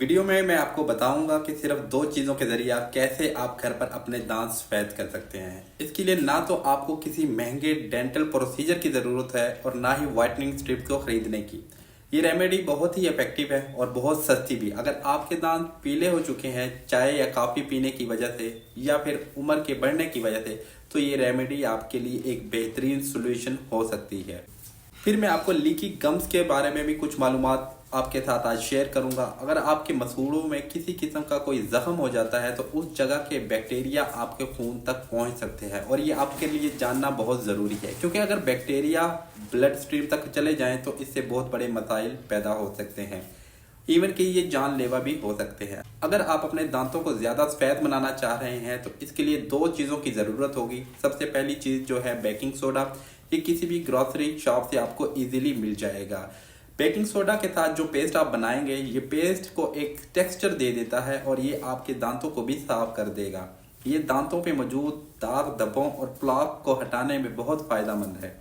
Video में मैं आपको बताऊंगा कि सिर्फ दो चीज़ों के जरिए आप कैसे आप घर पर अपने दांत सफेद कर सकते हैं। इसके लिए ना तो आपको किसी महंगे डेंटल प्रोसीजर की ज़रूरत है और ना ही व्हाइटनिंग स्ट्रिप को खरीदने की। ये रेमेडी बहुत ही इफेक्टिव है और बहुत सस्ती भी। अगर आपके दांत पीले हो चुके हैं चाय या कॉफ़ी पीने की वजह से या फिर उम्र के बढ़ने की वजह से, तो ये रेमेडी आपके लिए एक बेहतरीन सोल्यूशन हो सकती है। फिर मैं आपको लीकी गम्स के बारे में भी कुछ मालूमात आपके साथ आज शेयर करूंगा। अगर आपके मसूड़ों में किसी किस्म का कोई जख्म हो जाता है तो उस जगह के बैक्टीरिया आपके खून तक पहुंच सकते हैं और ये आपके लिए जानना बहुत ज़रूरी है, क्योंकि अगर बैक्टीरिया ब्लड स्ट्रीम तक चले जाएं तो इससे बहुत बड़े मसाइल पैदा हो सकते हैं, इवन कि ये जानलेवा भी हो सकते हैं। अगर आप अपने दांतों को ज़्यादा सफ़ेद बनाना चाह रहे हैं तो इसके लिए दो चीज़ों की ज़रूरत होगी। सबसे पहली चीज़ जो है बेकिंग सोडा। ये किसी भी ग्रॉसरी शॉप से आपको इजीली मिल जाएगा। बेकिंग सोडा के साथ जो पेस्ट आप बनाएंगे, ये पेस्ट को एक टेक्सचर दे देता है और ये आपके दांतों को भी साफ कर देगा। ये दांतों पे मौजूद दाग, धब्बों और प्लाक को हटाने में बहुत फ़ायदेमंद है।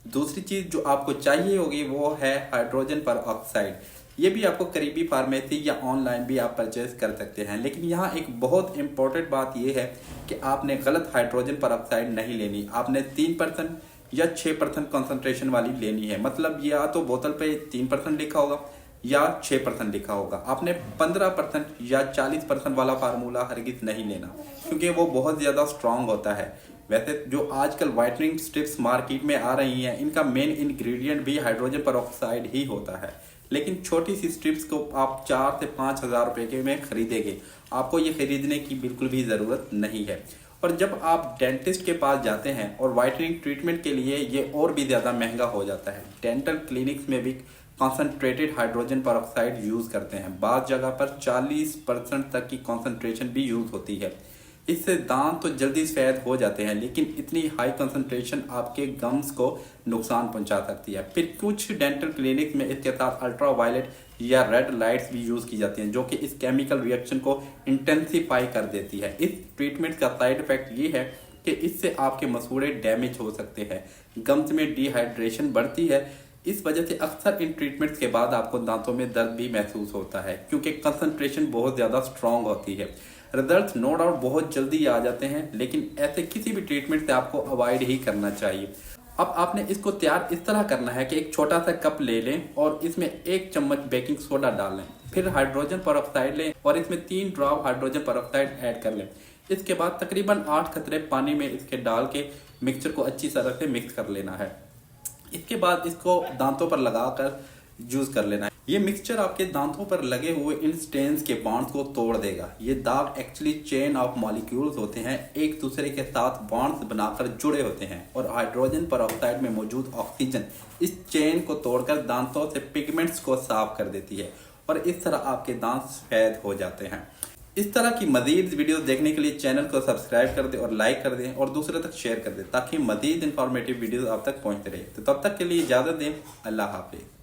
दूसरी चीज़ जो आपको चाहिए होगी वो है हाइड्रोजन पर ऑक्साइड। ये भी आपको करीबी फार्मेसी या ऑनलाइन भी आप परचेज कर सकते हैं, लेकिन यहाँ एक बहुत इंपॉर्टेंट बात यह है कि आपने गलत हाइड्रोजन पर ऑक्साइड नहीं लेनी। आपने 3% या 6% कॉन्सेंट्रेशन वाली लेनी है। मतलब या तो बोतल पे 3% लिखा होगा या 6% लिखा होगा। आपने 15% या 40% वाला फार्मूला हरगिज नहीं लेना, क्योंकि वो बहुत ज़्यादा स्ट्रांग होता है। वैसे जो आजकल व्हाइटनिंग स्ट्रिप्स मार्केट में आ रही हैं, इनका मेन इंग्रेडिएंट भी हाइड्रोजन पर ऑक्साइड ही होता है, लेकिन छोटी सी स्ट्रिप्स को आप 4 से 5 हज़ार रुपये के में खरीदेंगे। आपको ये खरीदने की बिल्कुल भी ज़रूरत नहीं है। और जब आप डेंटिस्ट के पास जाते हैं और व्हाइटनिंग ट्रीटमेंट के लिए, ये और भी ज़्यादा महंगा हो जाता है। डेंटल क्लिनिक्स में भी कॉन्सेंट्रेटेड हाइड्रोजन पर ऑक्साइड यूज़ करते हैं। बाज़ जगह पर 40% तक की कॉन्सेंट्रेशन भी यूज़ होती है। इससे दांत तो जल्दी सफ़ेद हो जाते हैं, लेकिन इतनी हाई कंसंट्रेशन आपके गम्स को नुकसान पहुंचा सकती है। फिर कुछ डेंटल क्लिनिक में इसके साथ अल्ट्रा वायलेट या रेड लाइट्स भी यूज़ की जाती हैं, जो कि इस केमिकल रिएक्शन को इंटेंसिफाई कर देती है। इस ट्रीटमेंट का साइड इफेक्ट ये है कि इससे आपके मसूड़े डैमेज हो सकते हैं, गम्स में डिहाइड्रेशन बढ़ती है। इस वजह से अक्सर इन ट्रीटमेंट्स के बाद आपको दांतों में दर्द भी महसूस होता है, क्योंकि कंसंट्रेशन बहुत ज़्यादा स्ट्रांग होती है। रिजल्ट नो डाउट बहुत जल्दी आ जाते हैं, लेकिन ऐसे किसी भी ट्रीटमेंट से आपको अवॉइड ही करना चाहिए। अब आपने इसको तैयार इस तरह करना है कि एक छोटा सा कप ले लें और इसमें 1 चम्मच बेकिंग सोडा डाल लें। फिर हाइड्रोजन परऑक्साइड लें और इसमें 3 ड्रॉप हाइड्रोजन परऑक्साइड ऐड कर लें। इसके बाद तकरीबन 8 कतरे पानी में इसके डाल के मिक्सचर को अच्छी तरह से मिक्स कर लेना है। इसके बाद इसको दांतों पर लगाकर यूज कर लेना है। ये मिक्सचर आपके दांतों पर लगे हुए इन स्टेन्स के बॉन्ड्स को तोड़ देगा। ये दाग एक्चुअली चेन ऑफ मॉलिक्यूल्स होते हैं, एक दूसरे के साथ बॉन्ड्स बनाकर जुड़े होते हैं और हाइड्रोजन परऑक्साइड में मौजूद ऑक्सीजन इस चेन को तोड़कर दांतों से पिगमेंट्स को साफ कर देती है और इस तरह आपके दांत सफेद हो जाते हैं। इस तरह की मजीद वीडियोस देखने के लिए चैनल को सब्सक्राइब कर दें और लाइक कर दें और दूसरे तक शेयर कर दें, ताकि मजीद इंफॉर्मेटिव वीडियोस आप तक पहुंचते रहे। तो तब तक के लिए इजाज़त दें। अल्लाह हाफिज़।